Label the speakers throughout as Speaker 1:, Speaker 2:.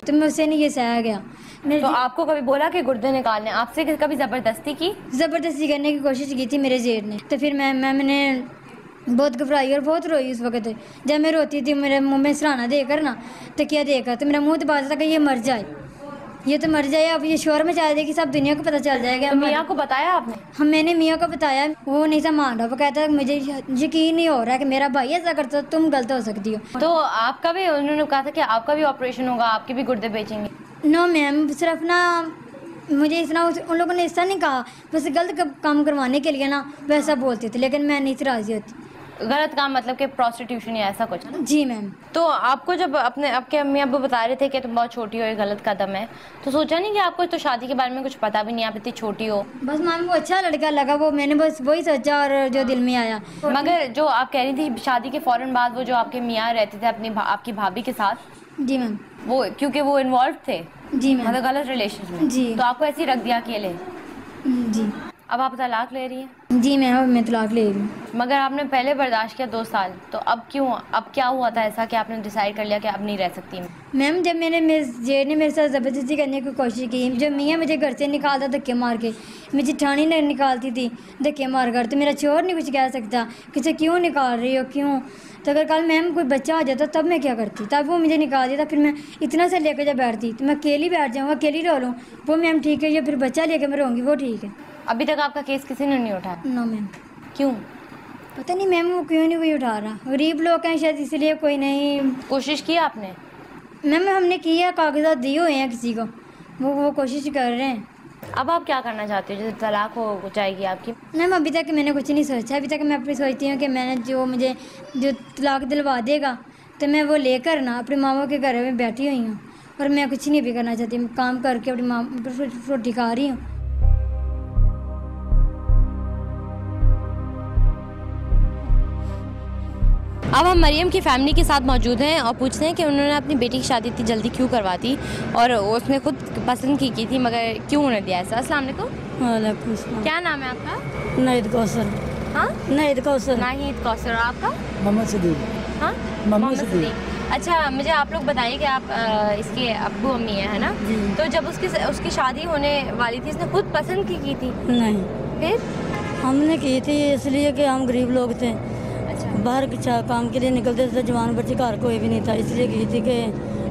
Speaker 1: तो मैं उससे नहीं ये सहा गया।
Speaker 2: तो आपको कभी बोला कि गुर्दे निकालने, आपसे कभी ज़बरदस्ती की?
Speaker 1: ज़बरदस्ती करने की कोशिश की थी मेरे जेठ ने। तो फिर मैंने बहुत घबराई और बहुत रोई उस वक्त। जब मैं रोती थी मेरे मुंह में सराहना देकर ना, तकिया देकर, तो मेरा मुंह तो बात था कि ये मर जाए, ये तो मर जाए। अब ये शोर मचा दे कि सब दुनिया को पता चल जाएगा।
Speaker 2: तो मियाँ को बताया आपने?
Speaker 1: हम मैंने मियाँ को बताया, वो नहीं था मान रहा। वो कहता मुझे यकीन नहीं हो रहा कि मेरा भाई ऐसा करता, तुम गलत हो सकती हो।
Speaker 2: तो आपका भी, उन्होंने कहा था कि आपका भी ऑपरेशन होगा, आपके भी गुर्दे बेचेंगे?
Speaker 1: नो मैम, सिर्फ ना मुझे इतना उन लोगों ने ऐसा नहीं कहा, बस गलत काम करवाने के लिए ना वैसा बोलते थे, लेकिन मैं नहीं राजी होती।
Speaker 2: गलत काम मतलब कि प्रोस्टिट्यूशन या ऐसा कुछ?
Speaker 1: जी मैम।
Speaker 2: तो आपको जब आपके अम्मी अब्बू बता रहे थे कि तुम बहुत छोटी हो, ये गलत कदम है, तो सोचा नहीं कि आपको तो शादी के बारे में कुछ पता भी नहीं, आप इतनी छोटी हो?
Speaker 1: बस मैम वो अच्छा लड़का लगा, वो मैंने बस वही सोचा और जो दिल में आया।
Speaker 2: मगर जो आप कह रही थी शादी के फ़ौरन बाद वो जो आपके मियाँ रहते थे आपकी भाभी के साथ?
Speaker 1: जी मैम।
Speaker 2: वो क्योंकि वो इन्वॉल्व थे?
Speaker 1: जी मैम।
Speaker 2: मतलब गलत रिलेशन में?
Speaker 1: जी।
Speaker 2: तो आपको ऐसे ही रख दिया अकेले?
Speaker 1: जी।
Speaker 2: अब आप तलाक ले रही हैं?
Speaker 1: जी मैम, अब मैं तलाक ले रही हूँ।
Speaker 2: मगर आपने पहले बर्दाश्त किया 2 साल, तो अब क्यों, अब क्या हुआ था ऐसा कि आपने डिसाइड कर लिया कि अब नहीं रह सकती?
Speaker 1: मैम जब मेरे जेठ ने मेरे साथ ज़बरदस्ती करने की कोशिश की, जब मियाँ मुझे घर से निकालता धक्के मार के, मुझे ठाणी नहीं निकालती थी धक्के मार कर, तो मेरा शोहर नहीं कुछ कह सकता कि इसे क्यों निकाल रही हो, क्यों। तो अगर कल मैम कोई बच्चा आ जाता तब मैं क्या करती? तब वो मुझे निकाल देता, फिर मैं इतना से लेकर जब बैठती तो मैं अकेली बैठ जाऊँगा, अकेली रो लूँ, वो मैम ठीक है, या फिर बच्चा लेकर मैं रहूँगी, वो ठीक है।
Speaker 2: अभी तक आपका केस किसी ने नहीं उठाया?
Speaker 1: No ma'am.
Speaker 2: क्यों?
Speaker 1: पता नहीं मैम, वो क्यों नहीं कोई उठा रहा। गरीब लोग हैं शायद, इसलिए कोई नहीं।
Speaker 2: कोशिश की आपने?
Speaker 1: मैम हमने किया, कागजात दिए हुए हैं किसी को, वो कोशिश कर रहे हैं।
Speaker 2: अब आप क्या करना चाहते हो जैसे तलाक हो जाएगी आपकी?
Speaker 1: मैम अभी तक मैंने कुछ नहीं सोचा। अभी तक मैं अपनी सोचती हूँ कि मैंने मुझे जो तलाक दिलवा देगा तो मैं वो लेकर ना अपने मामा के घर में बैठी हुई हूँ, और मैं कुछ नहीं भी करना चाहती। मैं काम करके अपनी माँ रोटी खा रही हूँ।
Speaker 2: अब हम मरियम की फैमिली के साथ मौजूद हैं और पूछते हैं कि उन्होंने अपनी बेटी की शादी इतनी जल्दी क्यों करवा दी, और उसने खुद पसंद की थी मगर क्यों उन्हें दिया ऐसा। अस्सलाम वालेकुम। क्या नाम है आपका?
Speaker 3: नाहिद कौसर।
Speaker 2: हाँ,
Speaker 3: नाहिद कौसर।
Speaker 2: नाहिद कौसर। और आपका?
Speaker 3: मोहम्मद सदीक।
Speaker 2: हाँ, मोहम्मद सदीक। अच्छा, मुझे आप लोग बताइए कि आप इसके अब्बू अम्मी है ना? तो जब उसकी शादी होने वाली थी, इसने खुद पसंद की थी?
Speaker 3: नहीं।
Speaker 2: फिर?
Speaker 3: हमने की थी इसलिए कि हम गरीब लोग थे। बाहर काम के लिए निकलते थे, जवान बच्चे घर कोई भी नहीं था, इसलिए की थी कि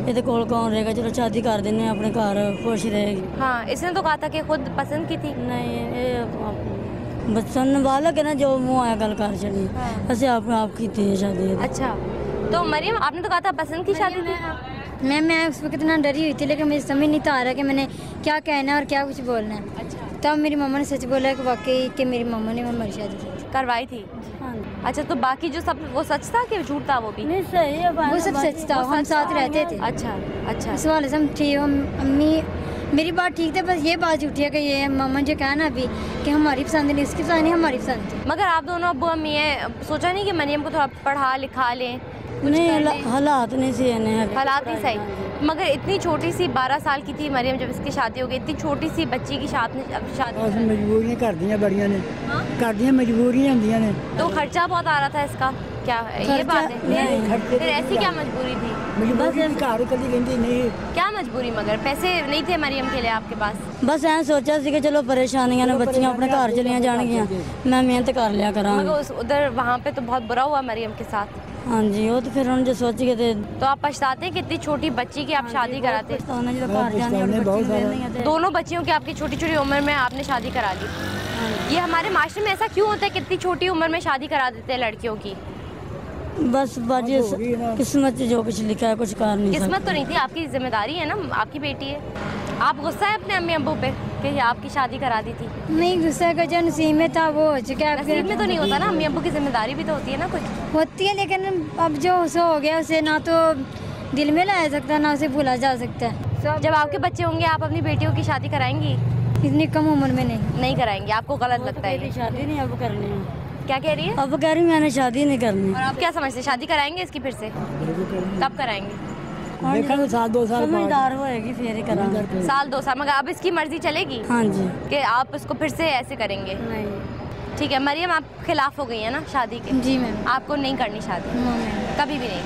Speaker 3: ये कोल कौन रहेगा, चलो शादी कर देने, अपने घर खुश रहेगी।
Speaker 2: हाँ, इसने तो कहा था कि खुद पसंद की थी।
Speaker 3: नहीं, बच्चन बालक है ना, जो मुँह आया गल कर चली। ऐसे आप की थी शादी।
Speaker 2: अच्छा, तो मरियम आपने तो कहा था पसंद की शादी थी।
Speaker 1: मैं उस वक्त इतना डरी हुई थी, लेकिन मुझे समझ नहीं था आ रहा कि मैंने क्या कहना है और क्या कुछ बोलना है। अच्छा, तब मेरी मम्मा ने सच बोला कि वाकई कि मेरी मम्मा ने हमारी शादी
Speaker 2: करवाई थी। हाँ। अच्छा, तो बाकी जो सब वो सच था कि झूठ था? वो भी
Speaker 3: नहीं, सही है,
Speaker 1: वो सब सच था, हम साथ रहते थे।
Speaker 2: अच्छा अच्छा।
Speaker 1: इस वाले से हम ठीक, अम्मी मेरी बात ठीक थी, बस ये बात झूठी है कि ये मम्मा जो कहा ना अभी कि हमारी पसंद नहीं, इसकी पसंद नहीं, हमारी पसंद थी।
Speaker 2: मगर आप दोनों अब्बू अम्मी हैं, सोचा नहीं कि मरियम को थोड़ा पढ़ा लिखा लें?
Speaker 3: नहीं, हालात नहीं सही है।
Speaker 2: हालात नहीं सही। मगर इतनी छोटी सी 12 साल की थी मरियम जब इसकी शादी हो गई, इतनी छोटी सी बच्ची की शादी
Speaker 4: मजबूरियां कर दियां बड़ियां ने, कर दियां मजबूरियां होंदियां ने।
Speaker 2: तो खर्चा बहुत आ रहा था इसका, क्या ये बात है? फिर ऐसी क्या मजबूरी थी?
Speaker 4: घर कभी कहती नहीं।
Speaker 2: क्या मजबूरी? मगर पैसे नहीं थे मरियम के लिए आपके पास?
Speaker 3: बस ऐ सोचा सी कि चलो परेशानियां ने बच्चियां अपने घर चलियां जाणगियां, मैं मेहनत कर लिया करा।
Speaker 2: मगर उधर वहाँ पे तो बहुत बुरा हुआ मरियम के साथ।
Speaker 3: हाँ जी, वो तो फिर उन्होंने जो सोच के थे।
Speaker 2: तो आप पछताते हैं कि इतनी छोटी बच्ची की आप शादी कराते?
Speaker 3: दोनों
Speaker 2: दोनों बच्चियों की आपकी छोटी छोटी उम्र में आपने शादी करा दी। ये हमारे माशरे में ऐसा क्यों होता है कि इतनी छोटी उम्र में शादी करा देते हैं लड़कियों की?
Speaker 3: बस बाजी किस्मत जो कुछ लिखा है कुछ कर नहीं।
Speaker 2: किस्मत तो नहीं थी, आपकी जिम्मेदारी है ना, आपकी बेटी है। आप गुस्सा है अपने अम्मी अब्बू पे कि आपकी शादी करा दी थी?
Speaker 1: नहीं, गुस्सा का जो नसीब में था वो हो चुका।
Speaker 2: नसीब में तो नहीं होता ना, अम्मी अब्बू की जिम्मेदारी भी तो होती है ना, कुछ
Speaker 1: होती है, लेकिन अब जो हो गया उसे ना तो दिल में लाया सकता ना उसे भूला जा सकता है।
Speaker 2: जब आपके बच्चे होंगे आप अपनी बेटियों की शादी कराएंगी?
Speaker 1: इतनी कम उम्र में नहीं
Speaker 2: कराएंगी। आपको गलत लगता है?
Speaker 3: शादी नहीं अब करनी है।
Speaker 2: क्या कह रही है?
Speaker 3: अब कह रही मैंने शादी नहीं करनी।
Speaker 2: और आप क्या समझते हैं, शादी कराएंगे इसकी फिर से? कब कराएंगे?
Speaker 4: देखा साल 2 साल
Speaker 3: समझदार होएगी फिर ही कराएंगे।
Speaker 2: साल 2 साल। मगर अब इसकी मर्जी चलेगी?
Speaker 3: हाँ जी।
Speaker 2: कि आप इसको फिर से ऐसे करेंगे?
Speaker 3: नहीं।
Speaker 2: ठीक है, मरियम आप खिलाफ हो गई है ना शादी के?
Speaker 1: जी मैम।
Speaker 2: आपको नहीं करनी शादी?
Speaker 1: मैम।
Speaker 2: कभी भी नहीं?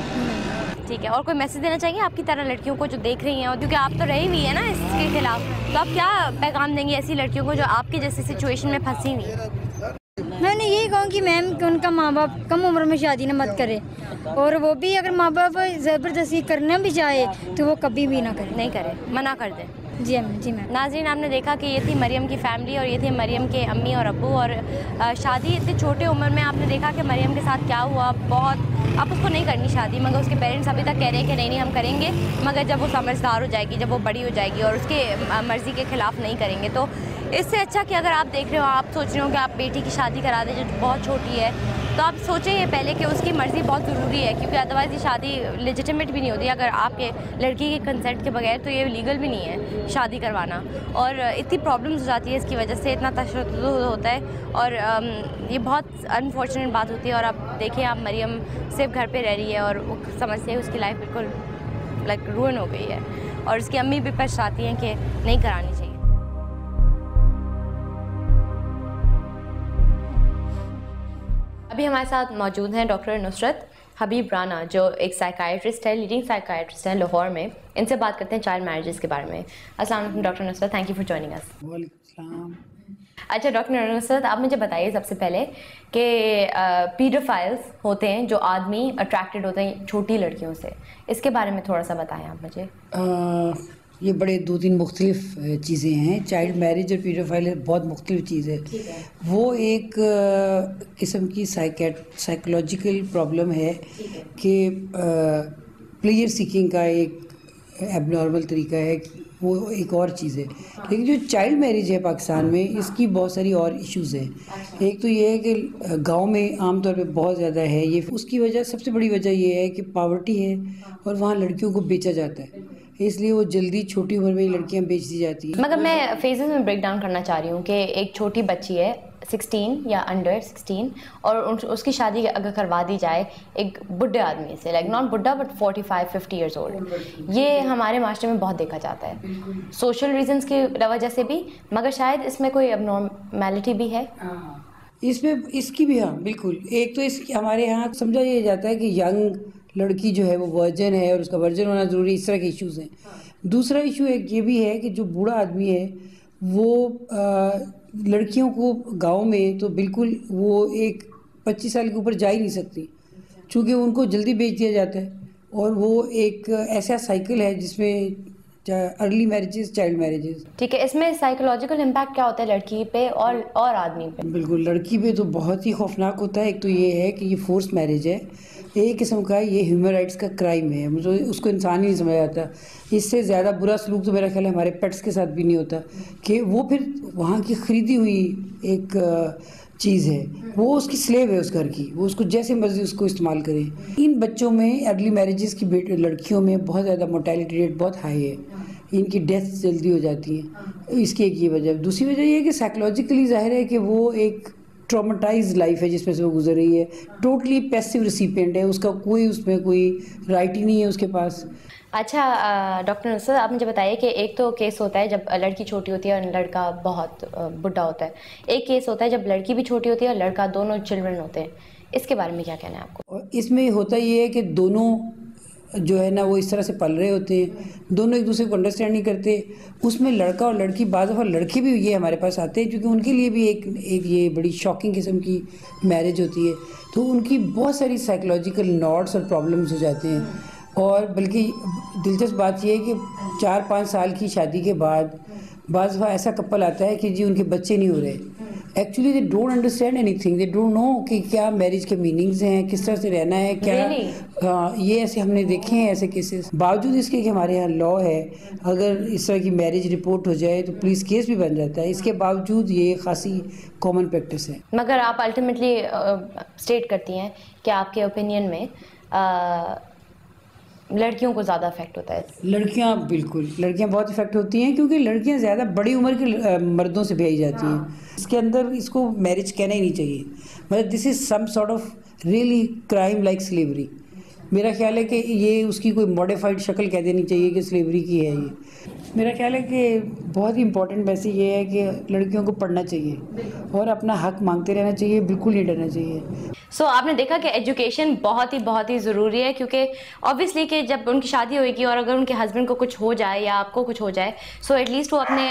Speaker 2: ठीक है, और कोई मैसेज देना चाहिए आपकी तरह लड़कियों को जो देख रही हैं, और क्योंकि आप तो रही हुई है ना इसके खिलाफ, तो आप क्या पैगाम देंगे ऐसी लड़कियों को जो आपकी जैसी सिचुएशन में फंसी हुई?
Speaker 1: मैंने यही कहूँ कि मैम कि उनका माँ बाप कम उम्र में शादी न मत करे, और वो भी अगर माँ बाप ज़बरदस्ती करना भी चाहे तो वो कभी भी ना करे,
Speaker 2: नहीं करे, मना कर दें।
Speaker 1: जी मैम।
Speaker 2: नाज़रीन, आपने देखा कि ये थी मरियम की फ़ैमिली और ये थे मरियम के अम्मी और अब्बू, और शादी इतनी छोटे उम्र में आपने देखा कि मरियम के साथ क्या हुआ। बहुत आप उसको नहीं करनी शादी, मगर उसके पेरेंट्स अभी तक कह रहे हैं कि नहीं हम करेंगे, मगर जब वो समझदार हो जाएगी, जब वो बड़ी हो जाएगी और उसके मर्ज़ी के ख़िलाफ़ नहीं करेंगे। तो इससे अच्छा कि अगर आप देख रहे हो, आप सोच रहे हो कि आप बेटी की शादी करा दें जो बहुत छोटी है, तो आप सोचें ये पहले कि उसकी मर्ज़ी बहुत ज़रूरी है, क्योंकि अदरवाइज़ ये शादी लेजिटिमेट भी नहीं होती। अगर आपके लड़की के कंसेंट के बगैर तो ये लीगल भी नहीं है शादी करवाना, और इतनी प्रॉब्लम्स हो जाती है इसकी वजह से, इतना तशद्दुद होता है, और ये बहुत अनफॉर्चुनेट बात होती है। और आप देखें, आप मरियम सिर्फ घर पे रह रही है और वो समझते हैं उसकी लाइफ बिल्कुल लाइक रूइन हो गई है, और उसकी अम्मी भी पछताती हैं कि नहीं करानी चाहिए। अभी हमारे साथ मौजूद हैं डॉक्टर नुसरत हबीब राना, जो एक साइकाइट्रिस्ट है, लीडिंग साइकाइट्रिस्ट है लाहौर में। इनसे बात करते हैं चाइल्ड मैरिजेस के बारे में। अस्सलाम वालेकुम doctor Nusrat, thank you for joining us.
Speaker 4: वालेकुम।
Speaker 2: अच्छा डॉक्टर नुसरत, आप मुझे बताइए सबसे पहले कि पीडोफाइल्स होते हैं जो आदमी अट्रैक्टेड होते हैं छोटी लड़कियों से, इसके बारे में थोड़ा सा बताएं आप मुझे।
Speaker 4: ये बड़े दो तीन मुख्तलिफ चीज़ें हैं। चाइल्ड मैरिज और पीडोफाइल बहुत मुख्तलिफ चीज़ है। वो एक किस्म की साइकोलॉजिकल प्रॉब्लम है कि प्लेयर सीकिंग का एक एबनॉर्मल तरीका है, वो एक और चीज़ है। लेकिन जो चाइल्ड मैरिज है पाकिस्तान में, इसकी बहुत सारी और इश्यूज़ हैं। एक तो ये है कि गांव में आमतौर पे बहुत ज़्यादा है ये, उसकी वजह सबसे बड़ी वजह ये है कि पावर्टी है और वहाँ लड़कियों को बेचा जाता है, इसलिए वो जल्दी छोटी उम्र में लड़कियां बेच दी जाती हैं।
Speaker 2: मगर मैं फेजेस में ब्रेक डाउन करना चाह रही हूँ कि एक छोटी बच्ची है 16 या अंडर 16, और उसकी शादी अगर करवा दी जाए एक बुढ़े आदमी से, लाइक नॉट बुढ़ा बट 45-50 ईयर्स ओल्ड, ये हमारे माशरे में बहुत देखा जाता है सोशल रीजंस की वजह से भी, मगर शायद इसमें कोई अबनॉर्मैलिटी भी है
Speaker 4: इसमें, इसकी भी। हाँ बिल्कुल। एक तो इस हमारे यहाँ समझा ये जाता है कि यंग लड़की जो है वो वर्जन है और उसका वर्जन होना ज़रूरी, इस तरह के इश्यूज़ हैं। दूसरा इशू एक ये भी है कि जो बूढ़ा आदमी है वो लड़कियों को गांव में तो बिल्कुल वो एक 25 साल के ऊपर जा ही नहीं सकती, चूँकि उनको जल्दी बेच दिया जाता है, और वो एक ऐसा साइकिल है जिसमें अर्ली मैरिजेस, चाइल्ड मैरिजेस।
Speaker 2: ठीक है, इसमें साइकोलॉजिकल इम्पैक्ट क्या होता है लड़की पे और आदमी पे?
Speaker 4: बिल्कुल, लड़की पे तो बहुत ही खौफनाक होता है। एक तो ये है कि ये फोर्स मैरिज है, एक किस्म का ये ह्यूमन राइट्स का क्राइम है, मुझे उसको इंसान ही नहीं समझा जाता। इससे ज़्यादा बुरा सलूक तो मेरा ख्याल है हमारे पेट्स के साथ भी नहीं होता, कि वो फिर वहाँ की ख़रीदी हुई एक चीज़ है, वो उसकी स्लेव है उस घर की, वो उसको जैसे मर्जी उसको इस्तेमाल करे। इन बच्चों में अर्ली मैरिजेस की लड़कियों में बहुत ज़्यादा मोर्टेलिटी रेट बहुत हाई है, इनकी डेथ जल्दी हो जाती है। इसकी एक ये वजह। दूसरी वजह ये है कि साइकोलॉजिकली ज़ाहिर है कि वो एक ट्रॉमेटाइज लाइफ है जिसमें से वो गुजर रही है, टोटली पैसिव रिसिपिएंट है, उसका कोई उसमें कोई राइट ही नहीं है उसके पास।
Speaker 2: अच्छा डॉक्टर नुसरत, आप मुझे बताइए कि एक तो केस होता है जब लड़की छोटी होती है और लड़का बहुत बुढ़ा होता है, एक केस होता है जब लड़की भी छोटी होती है और लड़का, दोनों चिल्ड्रन होते हैं, इसके बारे में क्या कहना है आपको?
Speaker 4: और इसमें होता ये है कि दोनों जो है ना वो इस तरह से पल रहे होते हैं, दोनों एक दूसरे को अंडरस्टैंड नहीं करते। उसमें लड़का और लड़की, बाज़ दफ़ा लड़के भी ये हमारे पास आते हैं क्योंकि उनके लिए भी एक ये बड़ी शॉकिंग किस्म की मैरिज होती है, तो उनकी बहुत सारी साइकोलॉजिकल नॉट्स और प्रॉब्लम्स हो जाते हैं। और बल्कि दिलचस्प बात यह है कि 4-5 साल की शादी के बाद बाज़ दफ़ा ऐसा कपल आता है कि जी उनके बच्चे नहीं हो रहे। Actually they don't understand anything, they don't know कि क्या मैरिज के मीनिंग्स हैं, किस तरह से रहना है, क्या ये ऐसे हमने देखे हैं ऐसे केसेस। बावजूद इसके कि हमारे यहाँ लॉ है, अगर इस तरह की मैरिज रिपोर्ट हो जाए तो पुलिस केस भी बन जाता है, इसके बावजूद ये खासी कॉमन प्रैक्टिस है।
Speaker 2: मगर आप अल्टीमेटली स्टेट करती हैं कि आपके ओपिनियन में लड़कियों को ज़्यादा इफेक्ट होता है?
Speaker 4: लड़कियां, बिल्कुल लड़कियां बहुत इफेक्ट होती हैं क्योंकि लड़कियां ज़्यादा बड़ी उम्र के मर्दों से ब्याही जाती हैं। इसके अंदर इसको मैरिज कहना ही नहीं चाहिए, मतलब this is some sort of really crime like slavery, मेरा ख्याल है कि ये उसकी कोई मॉडिफाइड शक्ल कह देनी चाहिए कि स्लेवरी की है ये। मेरा ख्याल है कि बहुत ही इम्पोर्टेंट मैसेज ये है कि लड़कियों को पढ़ना चाहिए और अपना हक मांगते रहना चाहिए, बिल्कुल नहीं डरना चाहिए।
Speaker 2: सो आपने देखा कि एजुकेशन बहुत ही ज़रूरी है, क्योंकि ऑब्वियसली कि जब उनकी शादी होगी और अगर उनके हस्बैंड को कुछ हो जाए या आपको कुछ हो जाए, सो एटलीस्ट वो अपने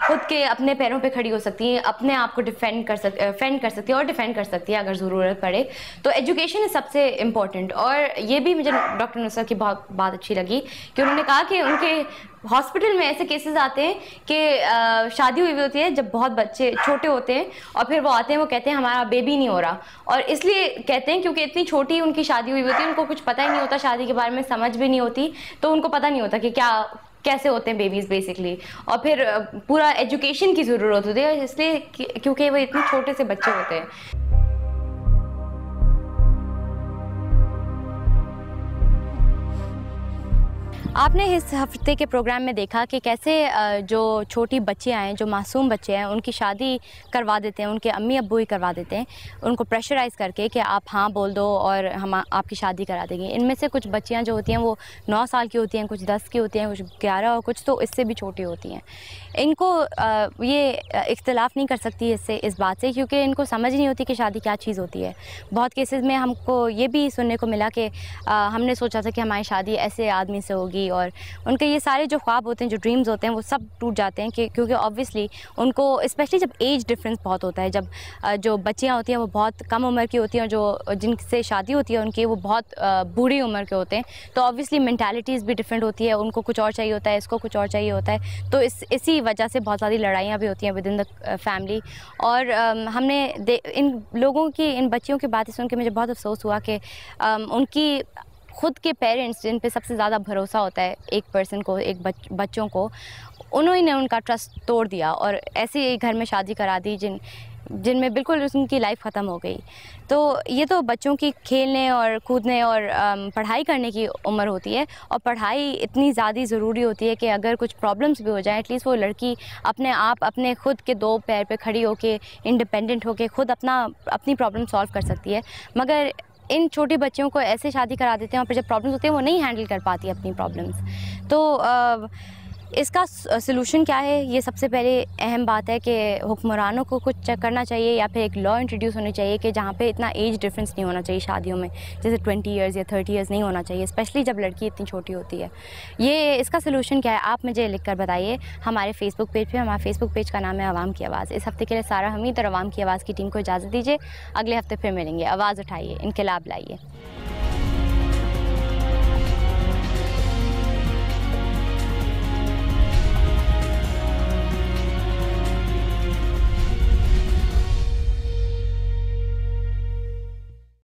Speaker 2: खुद के अपने पैरों पे खड़ी हो सकती है, अपने आप को फेंड कर सकती है और डिफेंड कर सकती है अगर ज़रूरत पड़े। तो एजुकेशन है सबसे इम्पोर्टेंट। और ये भी मुझे डॉक्टर नुसरत की बहुत बात अच्छी लगी कि उन्होंने कहा कि उनके हॉस्पिटल में ऐसे केसेस आते हैं कि शादी हुई होती है जब बहुत बच्चे छोटे होते हैं और फिर वो आते हैं, वो कहते हैं हमारा बेबी नहीं हो रहा, और इसलिए कहते हैं क्योंकि इतनी छोटी उनकी शादी हुई होती है, उनको कुछ पता ही नहीं होता, शादी के बारे में समझ भी नहीं होती, तो उनको पता नहीं होता कि कैसे होते हैं बेबीज़ बेसिकली। और फिर पूरा एजुकेशन की ज़रूरत होती है, इसलिए क्योंकि वो इतने छोटे से बच्चे होते हैं। आपने इस हफ्ते के प्रोग्राम में देखा कि कैसे जो छोटी बच्चियाँ हैं, जो मासूम बच्चे हैं, उनकी शादी करवा देते हैं, उनके अम्मी अब्बू ही करवा देते हैं, उनको प्रेशराइज़ करके कि आप हाँ बोल दो और हम आपकी शादी करा देंगे। इनमें से कुछ बच्चियाँ जो होती हैं वो 9 साल की होती हैं, कुछ 10 की होती हैं, कुछ 11 और कुछ तो इससे भी छोटी होती हैं। इनको ये इख्तिलाफ़ नहीं कर सकती इस बात से, क्योंकि इनको समझ नहीं होती कि शादी क्या चीज़ होती है। बहुत केसेस में हमको ये भी सुनने को मिला कि हमने सोचा था कि हमारी शादी ऐसे आदमी से होगी, और उनके ये सारे जो ख्वाब होते हैं, जो ड्रीम्स होते हैं, वो सब टूट जाते हैं क्योंकि ऑब्वियसली उनको, स्पेशली जब एज डिफरेंस बहुत होता है, जब जो बच्चियाँ होती हैं वो बहुत कम उम्र की होती हैं, जो जिनसे शादी होती है उनकी वो बहुत बूढ़ी उम्र के होते हैं, तो ऑब्वियसली मेंटालिटीज़ भी डिफरेंट होती है, उनको कुछ और चाहिए होता है, इसको कुछ और चाहिए होता है, तो इसी वजह से बहुत सारी लड़ाइयाँ भी होती हैं विद इन द फैमिली। और हमने इन लोगों की, इन बच्चियों की बातें सुन के मुझे बहुत अफसोस हुआ कि उनकी खुद के पेरेंट्स, जिन पे सबसे ज़्यादा भरोसा होता है एक पर्सन को, एक बच्चों को, उन्होंने उनका ट्रस्ट तोड़ दिया और ऐसे ही घर में शादी करा दी जिनमें बिल्कुल उनकी लाइफ ख़त्म हो गई। तो ये तो बच्चों की खेलने और कूदने और पढ़ाई करने की उम्र होती है, और पढ़ाई इतनी ज़्यादा ज़रूरी होती है कि अगर कुछ प्रॉब्लम्स भी हो जाए, एटलीस्ट वो लड़की अपने आप अपने खुद के 2 पैर पे खड़ी होके, इंडिपेंडेंट होके खुद अपनी प्रॉब्लम सॉल्व कर सकती है। मगर इन छोटी बच्चियों को ऐसे शादी करा देते हैं और फिर जब प्रॉब्लम्स होती हैं वो नहीं हैंडल कर पाती अपनी प्रॉब्लम्स। तो इसका सलूशन क्या है? ये सबसे पहले अहम बात है कि हुक्मरानों को कुछ करना चाहिए, या फिर एक लॉ इंट्रोड्यूस होनी चाहिए कि जहाँ पे इतना एज डिफरेंस नहीं होना चाहिए शादियों में, जैसे 20 ईयर्स या 30 ईयर्स नहीं होना चाहिए, स्पेशली जब लड़की इतनी छोटी होती है। ये इसका सलूशन क्या है, आप मुझे लिख कर बताइए हमारे फेसबुक पेज पे। हमारे फेसबुक पेज का नाम है आवाम की आवाज़। इस हफ्ते के लिए सारा हमीद और आवाम की आवाज़ की टीम को इजाज़त दीजिए। अगले हफ्ते फिर मिलेंगे। आवाज़ उठाइए, इनकलाब लाइए।